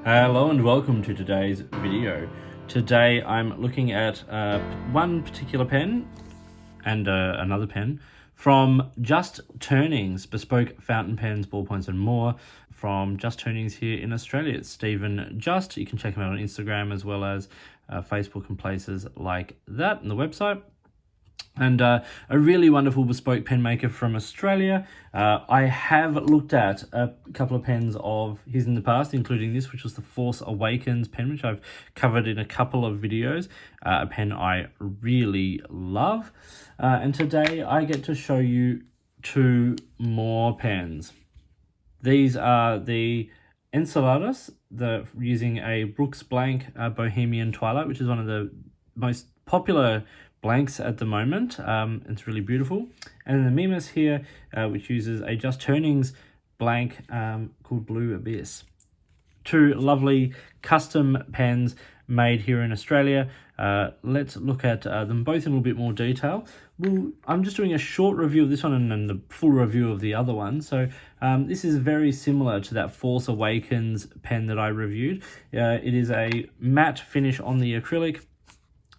Hello and welcome to today's video. Today I'm looking at one particular pen and another pen from Just Turnings, bespoke fountain pens, ballpoints and more from Just Turnings here in Australia. It's Stephen Just. You can check him out on Instagram as well as Facebook and places like that, and the website. And a really wonderful bespoke pen maker from Australia. I have looked at a couple of pens of his in the past, including this, which was the Force Awakens pen, which I've covered in a couple of videos, a pen I really love. And today I get to show you two more pens. These are the Enceladus, using a Brooks Bohemian Twilight, which is one of the most popular blanks at the moment. It's really beautiful. And then the Mimas here, which uses a Just Turnings blank called Blue Abyss. Two lovely custom pens made here in Australia. Let's look at them both in a little bit more detail. I'm just doing a short review of this one and then the full review of the other one. So this is very similar to that Force Awakens pen that I reviewed. It is a matte finish on the acrylic.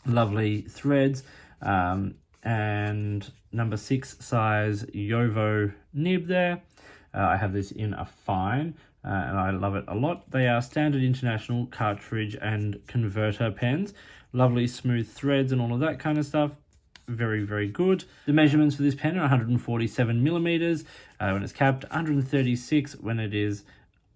Lovely threads, and number 6 size Yovo nib there. I have this in a fine, and I love it a lot. They are standard international cartridge and converter pens. Lovely smooth threads and all of that kind of stuff. Very, very good. The measurements for this pen are 147 millimeters when it's capped, 136 when it is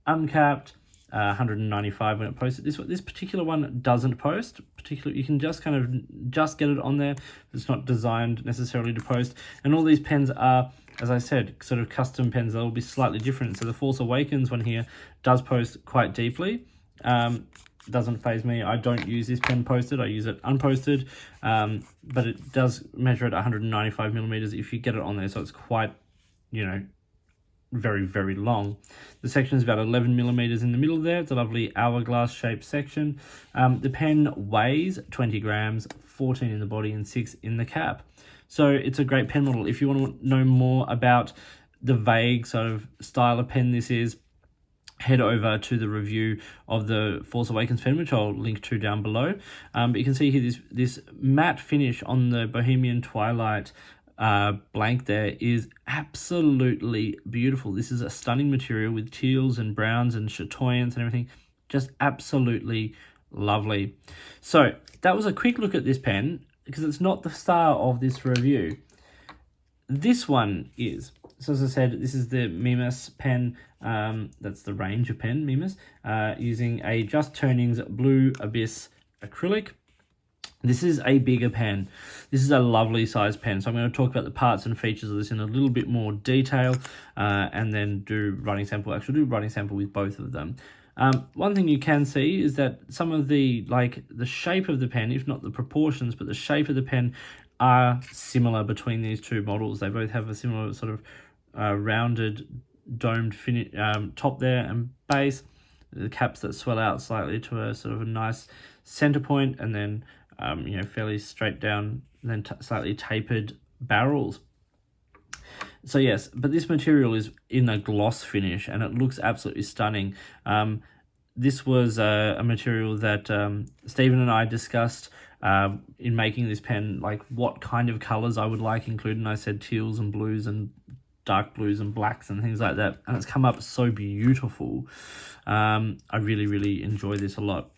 uncapped, 195 when it posts. This particular one doesn't post. You can just kind of get it on there. It's not designed necessarily to post. And all these pens are, as I said, sort of custom pens that will be slightly different. So the Force Awakens one here does post quite deeply. Doesn't faze me. I don't use this pen posted. I use it unposted. But it does measure at 195 millimeters if you get it on there. So it's quite, very, very long. The section is about 11 millimeters in the middle there. It's a lovely hourglass shaped section. The pen weighs 20 grams, 14 in the body and 6 in the cap. So it's a great pen model. If you want to know more about the vague sort of style of pen this is, head over to the review of the Force Awakens pen, which I'll link to down below. But you can see here this matte finish on the Bohemian Twilight blank there is absolutely beautiful. This is a stunning material with teals and browns and chatoyance and everything. Just absolutely lovely. So that was a quick look at this pen, because it's not the star of this review. This one is. So as I said, this is the Mimas pen. That's the range of pen, Mimas, using a Just Turnings Blue Abyss acrylic. This is a bigger pen. This is a lovely size pen. So I'm going to talk about the parts and features of this in a little bit more detail, and then do writing sample. Actually, do writing sample with both of them. One thing you can see is that some of the shape of the pen, if not the proportions, but the shape of the pen are similar between these two models. They both have a similar sort of rounded, domed top there and base. The caps that swell out slightly to a sort of a nice center point, and then fairly straight down, and then slightly tapered barrels. So yes, but this material is in a gloss finish and it looks absolutely stunning. This was a material that Stephen and I discussed in making this pen, like what kind of colors I would like included, and I said teals and blues and dark blues and blacks and things like that, and it's come up so beautiful. I really, really enjoy this a lot.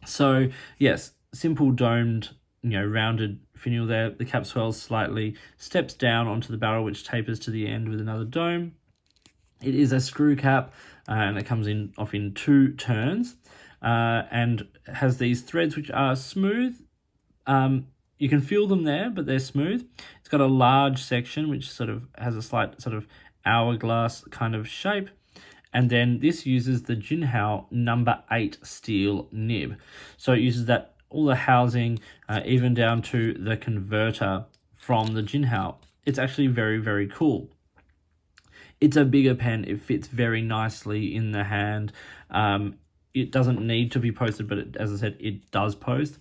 So yes, simple domed, rounded finial there. The cap swells slightly, steps down onto the barrel, which tapers to the end with another dome. It is a screw cap, and it comes off in 2 turns, and has these threads which are smooth. You can feel them there, but they're smooth. It's got a large section which sort of has a slight sort of hourglass kind of shape. And then this uses the Jinhao No.8 steel nib. So it uses that, all the housing, even down to the converter from the Jinhao. It's actually very, very cool. It's a bigger pen. It fits very nicely in the hand. It doesn't need to be posted, but as I said, it does post.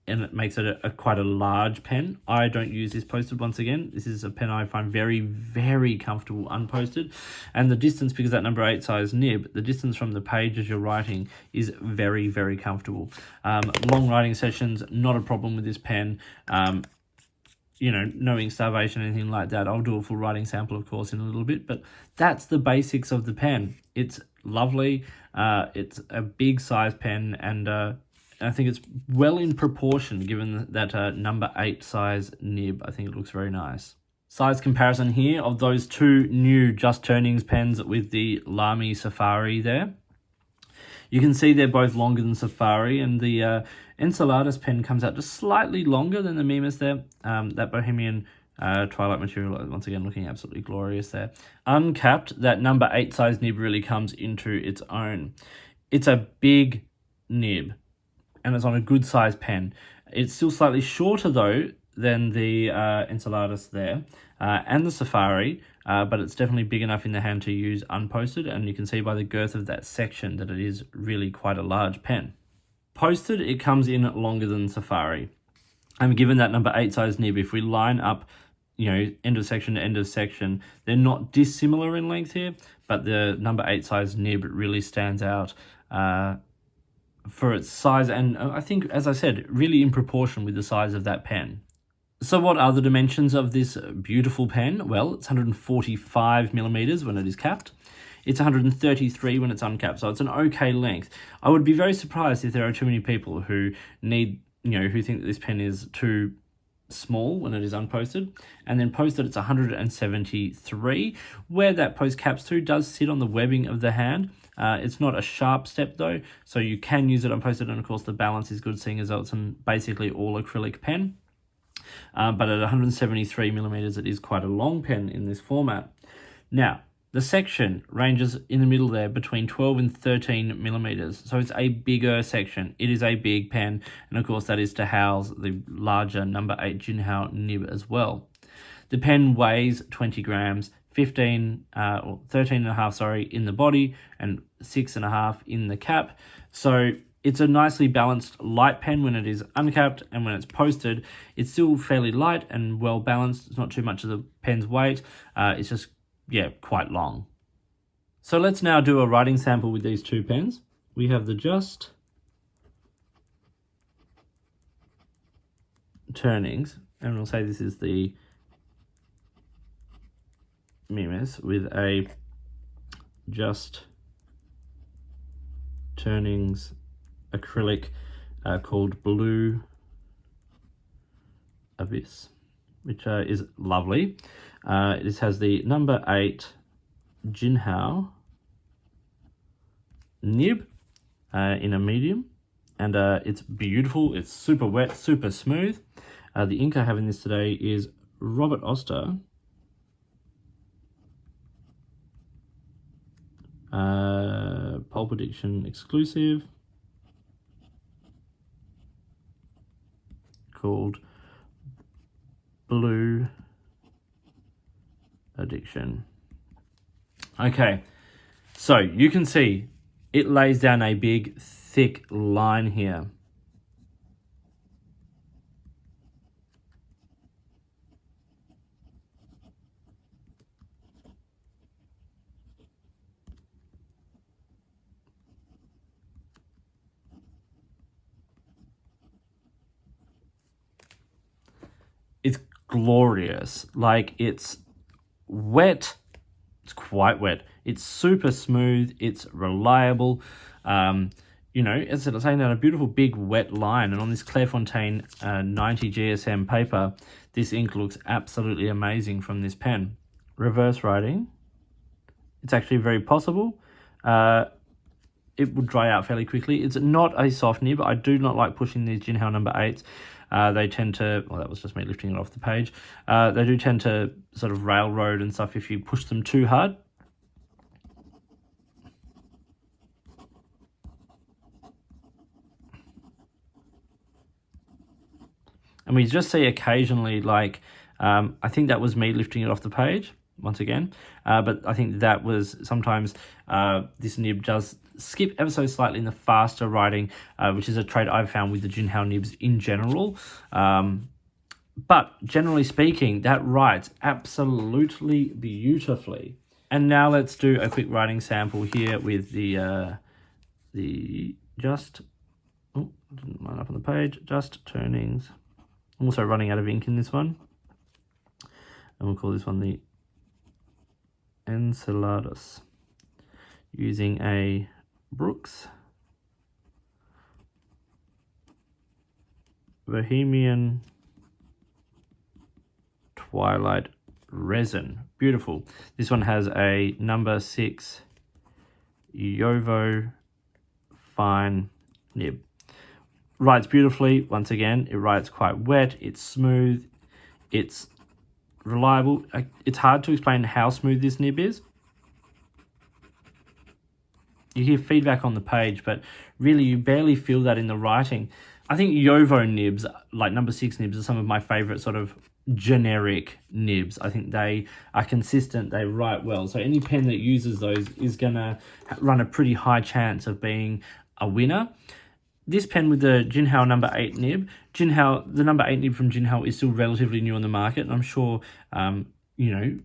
and it makes it quite a large pen. I don't use this posted once again. This is a pen I find very, very comfortable unposted. And the distance, because that number 8 size nib, the distance from the page as you're writing is very, very comfortable. Long writing sessions, not a problem with this pen. No ink starvation, anything like that. I'll do a full writing sample, of course, in a little bit, but that's the basics of the pen. It's lovely. It's a big size pen, and I think it's well in proportion given that number 8 size nib. I think it looks very nice. Size comparison here of those two new Just Turnings pens with the Lamy Safari there. You can see they're both longer than Safari, and the Enceladus pen comes out just slightly longer than the Mimas there. That Bohemian Twilight material, once again, looking absolutely glorious there. Uncapped, that number 8 size nib really comes into its own. It's a big nib, and it's on a good size pen. It's still slightly shorter though than the Enceladus there and the Safari, but it's definitely big enough in the hand to use unposted, and you can see by the girth of that section that it is really quite a large pen. Posted, it comes in longer than Safari. And given that number 8 size nib, if we line up, end of section to end of section, they're not dissimilar in length here, but the number 8 size nib really stands out for its size, and I think, as I said, really in proportion with the size of that pen. So what are the dimensions of this beautiful pen? Well, it's 145 millimeters when it is capped. It's 133 when it's uncapped, so it's an okay length. I would be very surprised if there are too many people who who think that this pen is too small when it is unposted. And then posted, it's 173. Where that post caps to does sit on the webbing of the hand. It's not a sharp step though, so you can use it unposted, and of course the balance is good, seeing as though it's an basically all acrylic pen. But at 173 millimeters, it is quite a long pen in this format. Now, the section ranges in the middle there between 12 and 13 millimeters, so it's a bigger section. It is a big pen, and of course that is to house the larger number 8 Jinhao nib as well. The pen weighs 20 grams, 13 and a half, in the body, and 6.5 in the cap. So it's a nicely balanced light pen when it is uncapped, and when it's posted, it's still fairly light and well balanced. It's not too much of the pen's weight. It's just, quite long. So let's now do a writing sample with these two pens. We have the Just Turnings, and we'll say this is the Mimas with a Just Turnings acrylic called Blue Abyss, which is lovely. This has the number 8 Jinhao nib in a medium, and it's beautiful. It's super wet, super smooth. The ink I have in this today is Robert Oster Pulp Addiction exclusive called Blue Addiction. Okay, so you can see it lays down a big thick line here. It's glorious. Like, it's wet. It's quite wet. It's super smooth. It's reliable. As I said, it's laying down a beautiful big wet line, and on this Clairefontaine 90 GSM paper, this ink looks absolutely amazing from this pen. Reverse writing. It's actually very possible. It would dry out fairly quickly. It's not a soft nib. I do not like pushing these Jinhao number 8s. They tend to, well, that was just me lifting it off the page. They do tend to sort of railroad and stuff if you push them too hard. And we just see occasionally, like, I think that was me lifting it off the page once again. But I think that was sometimes this nib does skip ever so slightly in the faster writing, which is a trait I've found with the Jinhao nibs in general. But generally speaking, that writes absolutely beautifully. And now let's do a quick writing sample here with the just, oh, didn't line up on the page, just turnings. I'm also running out of ink in this one. And we'll call this one the Enceladus, using a Brooks Bohemian Twilight resin. Beautiful. This one has a number 6 Yovo fine nib. Writes beautifully. Once again, it writes quite wet, it's smooth, it's reliable. It's hard to explain how smooth this nib is. You hear feedback on the page, but really you barely feel that in the writing. I think Yovo nibs, like number 6 nibs, are some of my favorite sort of generic nibs. I think they are consistent, they write well. So any pen that uses those is going to run a pretty high chance of being a winner. This pen with the Jinhao No.8 Nib, the number 8 nib from Jinhao is still relatively new on the market, and I'm sure, you know,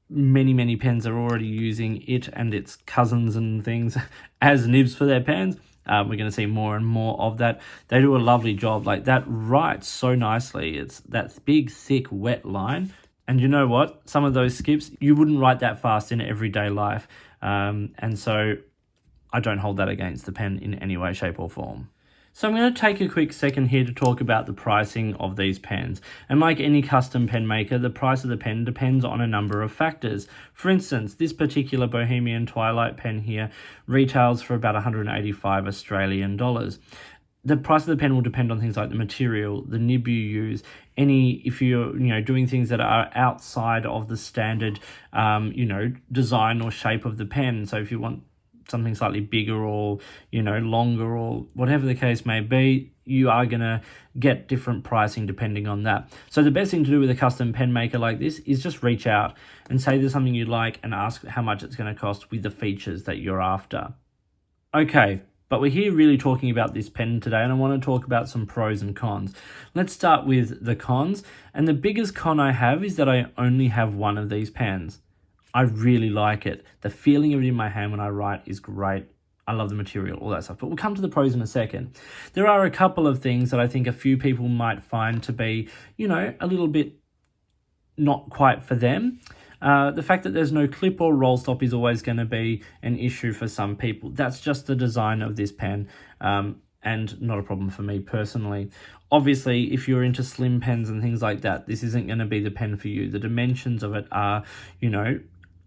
many pens are already using it and its cousins and things as nibs for their pens. We're going to see more and more of that. They do a lovely job. Like, that writes so nicely. It's that big, thick, wet line. And you know what? Some of those skips, you wouldn't write that fast in everyday life. And so I don't hold that against the pen in any way, shape or form. So I'm going to take a quick second here to talk about the pricing of these pens. And like any custom pen maker, the price of the pen depends on a number of factors. For instance, this particular Bohemian Twilight pen here retails for about 185 Australian dollars. The price of the pen will depend on things like the material, the nib you use, if you're doing things that are outside of the standard design or shape of the pen. So if you want something slightly bigger or longer or whatever the case may be, you are going to get different pricing depending on that. So the best thing to do with a custom pen maker like this is just reach out and say there's something you'd like and ask how much it's going to cost with the features that you're after. Okay, but we're here really talking about this pen today, and I want to talk about some pros and cons. Let's start with the cons, and the biggest con I have is that I only have one of these pens. I really like it. The feeling of it in my hand when I write is great. I love the material, all that stuff. But we'll come to the pros in a second. There are a couple of things that I think a few people might find to be, a little bit not quite for them. The fact that there's no clip or roll stop is always going to be an issue for some people. That's just the design of this pen, and not a problem for me personally. Obviously, if you're into slim pens and things like that, this isn't going to be the pen for you. The dimensions of it are,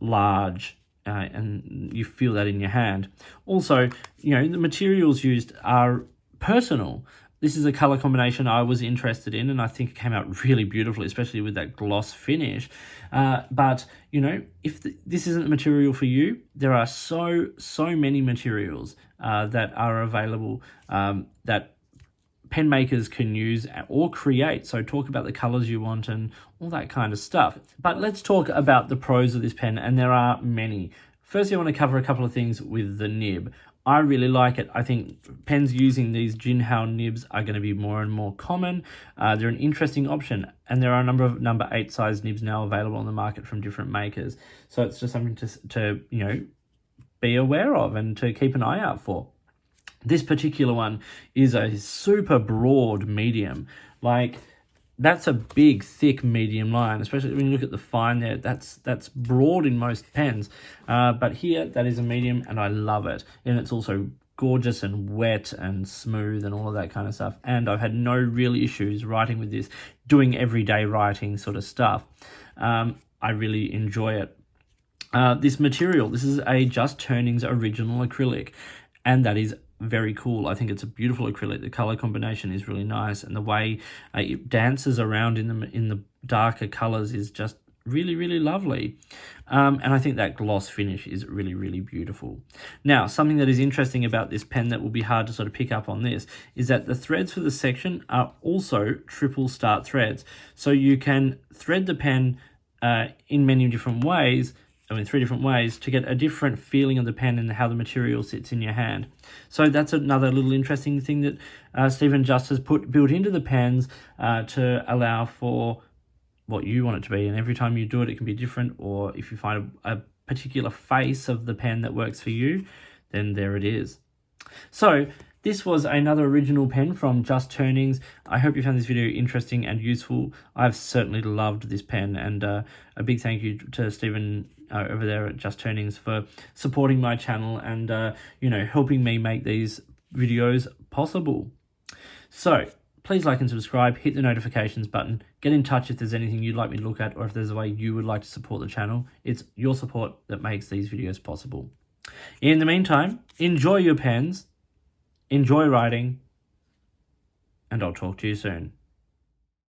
large, and you feel that in your hand. Also, the materials used are personal. This is a color combination I was interested in, and I think it came out really beautifully, especially with that gloss finish. But if this isn't the material for you, there are so many materials that are available that pen makers can use or create. So talk about the colors you want and all that kind of stuff. But let's talk about the pros of this pen, and there are many. Firstly, I want to cover a couple of things with the nib. I really like it. I think pens using these Jinhao nibs are going to be more and more common. They're an interesting option, and there are a number of number 8 size nibs now available on the market from different makers. So it's just something to be aware of and to keep an eye out for. This particular one is a super broad medium. Like, that's a big, thick medium line, especially when you look at the fine there. That's broad in most pens. But here, that is a medium, and I love it. And it's also gorgeous and wet and smooth and all of that kind of stuff. And I've had no real issues writing with this, doing everyday writing sort of stuff. I really enjoy it. This material, this is a Just Turnings original acrylic, and that is very cool. I think it's a beautiful acrylic. The color combination is really nice, and the way it dances around in the darker colors is just really lovely. And I think that gloss finish is really beautiful. Now, something that is interesting about this pen that will be hard to sort of pick up on this is that the threads for the section are also triple start threads. So you can thread the pen in many different ways, in 3 different ways to get a different feeling of the pen and how the material sits in your hand. So that's another little interesting thing that Stephen just has built into the pens to allow for what you want it to be. And every time you do it, it can be different. Or if you find a particular face of the pen that works for you, then there it is. So this was another original pen from Just Turnings. I hope you found this video interesting and useful. I've certainly loved this pen, and a big thank you to Stephen over there at Just Turnings for supporting my channel and helping me make these videos possible. So please like and subscribe, hit the notifications button, get in touch if there's anything you'd like me to look at, or if there's a way you would like to support the channel. It's your support that makes these videos possible. In the meantime, enjoy your pens, enjoy writing, and I'll talk to you soon.